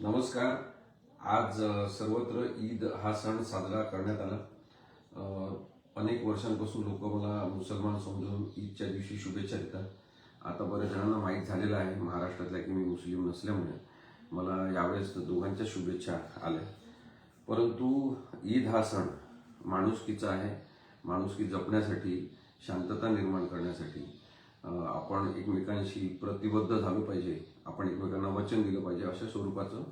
नमस्कार. आज सर्वत्र ईद हा सण साजरा करण्यात आला. अनेक वर्षांपासून लोक मला मुसलमान समजून ईदच्या दिवशी शुभेच्छा देतात. आता बऱ्याच जणांना माहीत झालेलं आहे महाराष्ट्रातल्या की मी मुस्लिम नसल्यामुळे मला यावेळेस दोघांच्या शुभेच्छा आल्या. परंतु ईद हा सण माणुसकीचा आहे. माणुसकी जपण्यासाठी, शांतता निर्माण करण्यासाठी आपण एकमेकांशी प्रतिबद्ध झालो पाहिजे. आपण एकमेकांना वचन दिलं पाहिजे. अशा स्वरूपाचं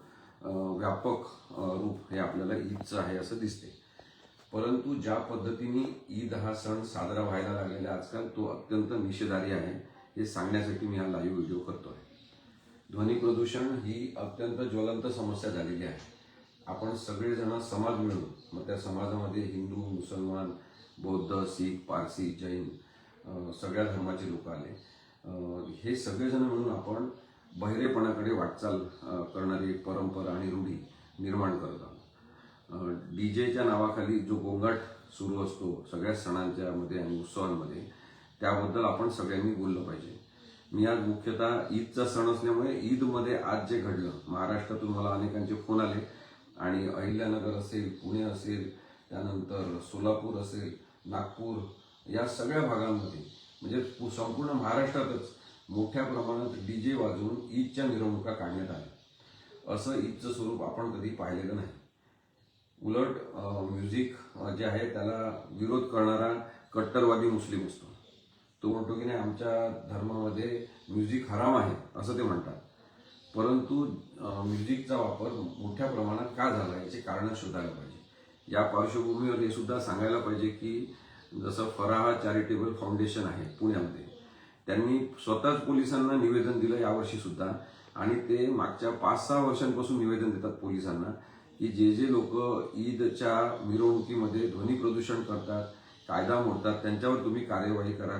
व्यापक रूप हे आपल्याला ईदचं आहे असं दिसते. परंतु ज्या पद्धतीने ईद हा सण साजरा व्हायला लागलेला आजकाल तो अत्यंत निषेधार्ह आहे हे सांगण्यासाठी मी हा लाईव्ह व्हिडिओ करतोय. ध्वनी प्रदूषण ही अत्यंत ज्वलंत समस्या झालेली आहे. आपण सगळेजण समाज मिळून, मग त्या समाजामध्ये हिंदू, मुसलमान, बौद्ध, शीख, पारसी, जैन सगळ्या धर्माचे लोक आले. हे सगळेजण मिळून आपण बहिरेपणाकडे वाटचाल करणारी एक परंपरा आणि रूढी निर्माण करत आहोत. डीजेच्या नावाखाली जो गोंगाट सुरू असतो सगळ्या सणांच्या मध्ये आणि उत्सवांमध्ये, त्याबद्दल आपण सगळ्यांनी बोललं पाहिजे. मी आज मुख्यतः ईदचा सण असल्यामुळे ईदमध्ये आज जे घडलं, महाराष्ट्रातून मला अनेकांचे फोन आले आणि अहिल्यानगर असेल, पुणे असेल, त्यानंतर सोलापूर असेल, नागपूर, या सगळ्या भागांमध्ये म्हणजे संपूर्ण महाराष्ट्रातच मोठ्या प्रमाणात डीजे वाजवून ईदच्या मिरवणुका काढण्यात आल्या. असं ईदचं स्वरूप आपण कधी पाहिलेलं नाही. उलट म्युझिक जे आहे त्याला विरोध करणारा कट्टरवादी मुस्लिम असतो. तो म्हणतो की नाही, आमच्या धर्मामध्ये म्युझिक हराम आहे असं ते म्हणतात. परंतु म्युझिकचा वापर मोठ्या प्रमाणात का झाला याचे कारण शोधायला पाहिजे. या पार्श्वभूमीवर हे सुद्धा सांगायला पाहिजे की जसं फराह चॅरिटेबल फाउंडेशन आहे पुण्यामध्ये, त्यांनी स्वतःच पोलिसांना निवेदन दिलं यावर्षी सुद्धा, आणि ते मागच्या 5-6 वर्षांपासून निवेदन देतात पोलिसांना की जे जे लोक ईदच्या मिरवणुकीमध्ये ध्वनी प्रदूषण करतात, कायदा मोडतात, त्यांच्यावर तुम्ही कारवाई करा,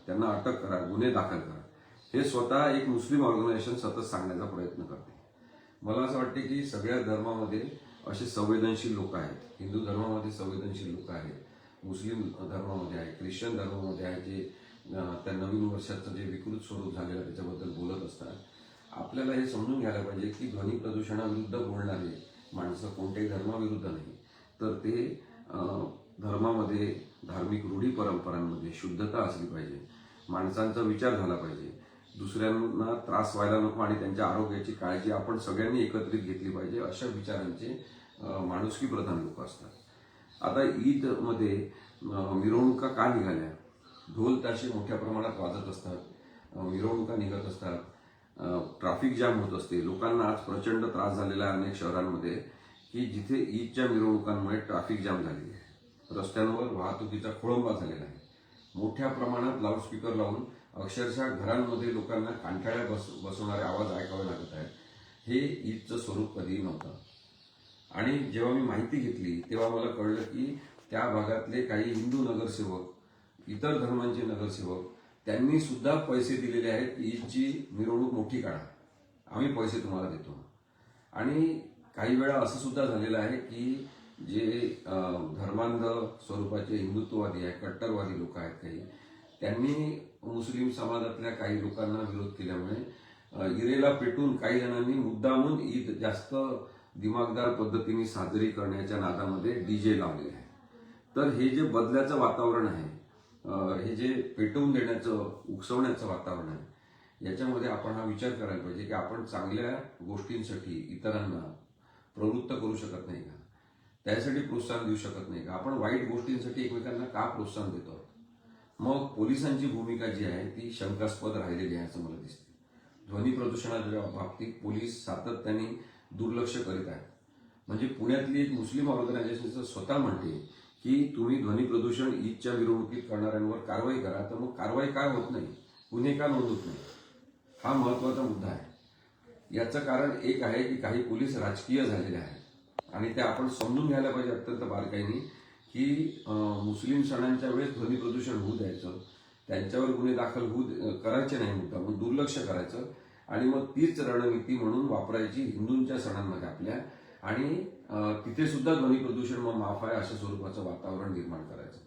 त्यांना अटक करा, गुन्हे दाखल करा. हे स्वतः एक मुस्लिम ऑर्गनायझेशन सतत सांगण्याचा प्रयत्न करते. मला असं वाटते की सगळ्या धर्मामध्ये असे संवेदनशील लोक आहेत. हिंदू धर्मामध्ये संवेदनशील लोक आहेत, मुस्लिम धर्मामध्ये आहे, ख्रिश्चन धर्मामध्ये आहे, जे त्या नवीन वर्षाचं जे विकृत स्वरूप झालेलं त्याच्याबद्दल बोलत असतात. आपल्याला हे समजून घ्यायला पाहिजे की ध्वनी प्रदूषणाविरुद्ध बोलणारे माणसं कोणत्याही धर्माविरुद्ध नाही, तर ते धर्मामध्ये, धार्मिक रूढी परंपरांमध्ये शुद्धता असली पाहिजे. माणसांचा विचार झाला पाहिजे. दुसऱ्यांना त्रास व्हायला नको आणि त्यांच्या आरोग्याची काळजी आपण सगळ्यांनी एकत्रित घेतली पाहिजे. अशा विचारांचे माणुसकी प्रधान लोक असतात. आता ईदमध्ये मिरवणुका का निघाल्या? ढोल ताशे मोठ्या प्रमाणात वाजत असतात, मिरवणुका निघत असतात, ट्रॅफिक जॅम होत असते. लोकांना आज प्रचंड त्रास झालेला आहे अनेक शहरांमध्ये की जिथे ईदच्या मिरवणुकांमुळे ट्रॅफिक जॅम झालेली आहे. रस्त्यांवर वाहतुकीचा खोळंबा झालेला आहे. मोठ्या प्रमाणात लाऊडस्पीकर लावून अक्षरशः घरांमध्ये लोकांना कानठळ्या बसवणारे आवाज ऐकावे लागत आहेत. हे ईदचं स्वरूप कधीही नव्हतं. आणि जेव्हा मी माहिती घेतली तेव्हा मला कळलं की त्या भागातले काही हिंदू नगरसेवक, इतर धर्मांचे नगरसेवक, त्यांनी सुद्धा पैसे दिलेले आहेत की ईदची मिरवणूक मोठी काढा, आम्ही पैसे तुम्हाला देतो. आणि काही वेळा असं सुद्धा झालेलं आहे की जे धर्मांध स्वरूपाचे हिंदुत्ववादी आहेत, कट्टरवादी लोक आहेत काही, त्यांनी मुस्लिम समाजातल्या काही लोकांना विरोध केल्यामुळे इरेला पेटून काही जणांनी मुद्दामून ईद जास्त दिमागदार पद्धतीने साजरी करण्याच्या नादामध्ये डीजे लावलेले आहे. तर हे जे बदल्याचं वातावरण आहे, हे जे पेटवून देण्याचं, उकसवण्याचं वातावरण आहे, याच्यामध्ये आपण हा विचार करायला पाहिजे की आपण चांगल्या गोष्टींसाठी इतरांना प्रवृत्त करू शकत नाही का? त्यासाठी प्रोत्साहन देऊ शकत नाही का? आपण वाईट गोष्टींसाठी एकमेकांना का प्रोत्साहन देतो? मग पोलिसांची भूमिका जी आहे ती शंकास्पद राहिलेली आहे असं मला दिसते. ध्वनी प्रदूषणाच्या बाबतीत पोलीस सातत्याने दुर्लक्ष करीत आहेत. म्हणजे पुण्यातली एक मुस्लिम ऑर्गनायझेशन स्वतः म्हणते की तुम्ही ध्वनी प्रदूषण ईदच्या मिरवणुकीत करणाऱ्यांवर कारवाई करा. तर मग कारवाई काय होत नाही, गुन्हे का नोंद होत नाही? हा महत्वाचा मुद्दा आहे. याचं कारण एक आहे की काही पोलीस राजकीय झालेले आहेत आणि ते आपण समजून घ्यायला पाहिजे अत्यंत बारकाईने की मुस्लिम सणांच्या वेळेस ध्वनी प्रदूषण होऊ द्यायचं, त्यांच्यावर गुन्हे दाखल करायचे नाही, मुद्दा मग दुर्लक्ष करायचं आणि मग तीच रणनीती म्हणून वापरायची हिंदूंच्या सणांमध्ये आपल्या, आणि तिथे सुद्धा ध्वनी प्रदूषण मग माफ आहे अशा स्वरूपाचं वातावरण निर्माण करायचं.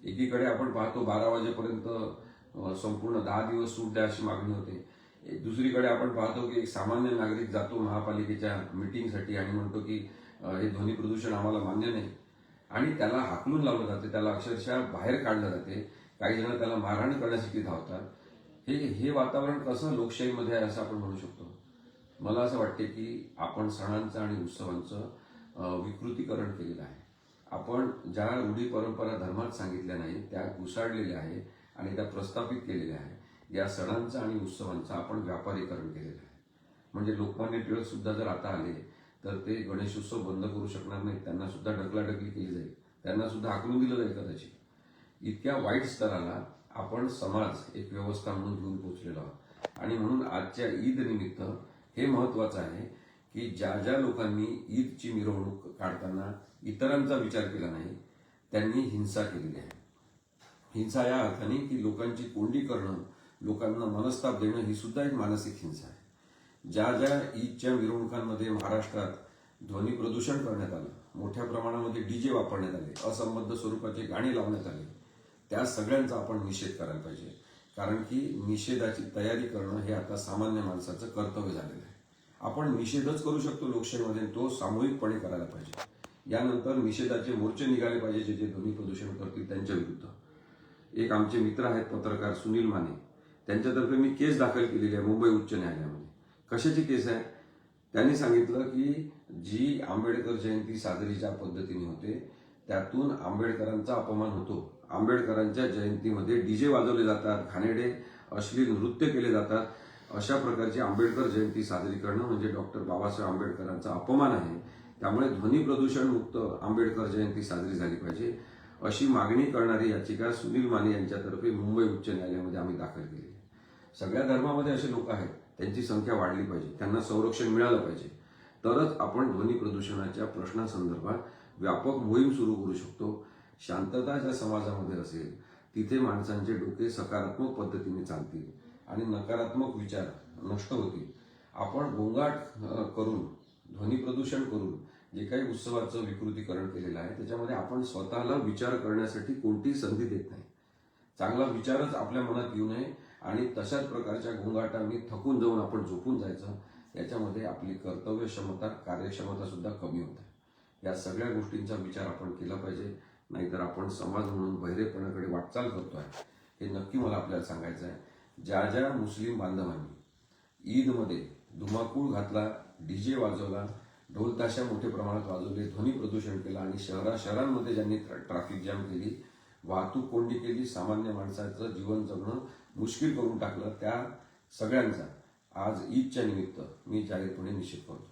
एकीकडे आपण पाहतो 12 वाजेपर्यंत संपूर्ण 10 दिवस सूट द्या अशी मागणी होते. दुसरीकडे आपण पाहतो की एक सामान्य नागरिक जातो महापालिकेच्या मिटिंगसाठी आणि म्हणतो की हे ध्वनी प्रदूषण आम्हाला मान्य नाही, आणि त्याला हाकलून लावलं जाते, त्याला अक्षरशः बाहेर काढलं जाते. काही जण त्याला मारहाण करण्यासाठी धावतात. हे वातावरण कसं लोकशाहीमध्ये आहे असं आपण म्हणू शकतो? मला असं वाटते की आपण सणांचं आणि उत्सवांचं विकृतीकरण केलेलं आहे. आपण ज्या रूढी परंपरा धर्मात सांगितल्या नाही त्या घुसाडलेल्या आहे आणि त्या प्रस्थापित केलेल्या आहे. या सणांचं आणि उत्सवांचं आपण व्यापारीकरण केलेलं आहे. म्हणजे लोकमान्य टिळक सुद्धा जर आता आले तर ते गणेशोत्सव बंद करू शकणार नाहीत, त्यांना सुद्धा ढकलाढकली केली जाईल, त्यांना सुद्धा हाकलून दिलं जाईल कदाचित. इतक्या वाईट स्तराला आपण समाज एक व्यवस्था म्हणून घेऊन पोहोचलेलो आहोत. आणि म्हणून आजच्या ईद निमित्त हे महत्वाचं आहे की ज्या ज्या लोकांनी ईदची मिरवणूक काढताना इतरांचा विचार केला नाही त्यांनी हिंसा केलेली आहे. हिंसा या अर्थाने की लोकांची कोंडी करणं, लोकांना मनस्ताप देणं ही सुद्धा एक मानसिक हिंसा आहे. ज्या ज्या ईदच्या मिरवणुकांमध्ये महाराष्ट्रात ध्वनी प्रदूषण करण्यात आलं, मोठ्या प्रमाणामध्ये डीजे वापरण्यात आले, असंबद्ध स्वरूपाचे गाणी लावण्यात आले, त्या सगळ्यांचा आपण निषेध करायला पाहिजे. कारण की निषेधाची तयारी करणं हे आता सामान्य माणसाचं कर्तव्य झालेलं आहे. आपण निषेधच करू शकतो लोकशाहीमध्ये, तो सामूहिकपणे करायला पाहिजे. यानंतर निषेधाचे मोर्चे निघाले पाहिजे जे जे ध्वनी प्रदूषण करतील त्यांच्या विरुद्ध. एक आमचे मित्र आहेत पत्रकार सुनील माने, त्यांच्यातर्फे मी केस दाखल केलेली आहे मुंबई उच्च न्यायालयामध्ये. कशाची केस आहे? त्यांनी सांगितलं की जी आंबेडकर जयंती साजरी ज्या पद्धतीने होते त्यातून आंबेडकरांचा अपमान होतो. आंबेडकरांच्या जयंतीमध्ये डीजे वाजवले जातात, घाणेरडे अश्लील नृत्य केले जातात. अशा प्रकारची आंबेडकर जयंती साजरी करणं म्हणजे डॉक्टर बाबासाहेब आंबेडकरांचा अपमान आहे. त्यामुळे ध्वनी प्रदूषण मुक्त आंबेडकर जयंती साजरी झाली पाहिजे अशी मागणी करणारी याचिका सुनील माने यांच्यातर्फे मुंबई उच्च न्यायालयामध्ये आम्ही दाखल केली आहे. सगळ्या धर्मामध्ये असे लोक आहेत, त्यांची संख्या वाढली पाहिजे, त्यांना संरक्षण मिळालं पाहिजे. तरच आपण ध्वनी प्रदूषणाच्या प्रश्नासंदर्भात व्यापक मोहीम सुरू करू शकतो. शांतता ज्या समाजामध्ये असेल तिथे माणसांचे डोके सकारात्मक पद्धतीने चालतील आणि नकारात्मक विचार नष्ट होतील. आपण गोंगाट करून, ध्वनी प्रदूषण करून जे काही उत्सवाचं विकृतीकरण केलेलं आहे त्याच्यामध्ये आपण स्वतःला विचार करण्यासाठी कोणतीही संधी देत नाही. चांगला विचारच आपल्या मनात येऊ नये आणि तशाच प्रकारच्या गोंगाटांनी थकून जाऊन आपण झोपून जायचं, याच्यामध्ये आपली कर्तव्य क्षमता, कार्यक्षमता सुद्धा कमी होते. या सगळ्या गोष्टींचा विचार आपण केला पाहिजे, नाहीतर आपण समाज म्हणून बहिरेपणाकडे वाटचाल करतोय हे नक्की मला आपल्याला सांगायचं आहे. ज्या ज्या मुस्लिम बांधवांनी ईदमध्ये धुमाकूळ घातला, डीजे वाजवला, ढोल ताशा मोठ्या प्रमाणात वाजवले, ध्वनी प्रदूषण केलं आणि शहरांमध्ये ज्यांनी ट्रॅफिक जॅम केली, वाहतूक कोंडी केली, सामान्य माणसाचं जीवन जगणं मुश्किल करून टाकलं, त्या सगळ्यांचा आज ईदच्या निमित्त मी जाहीरपणे निषेध करतो.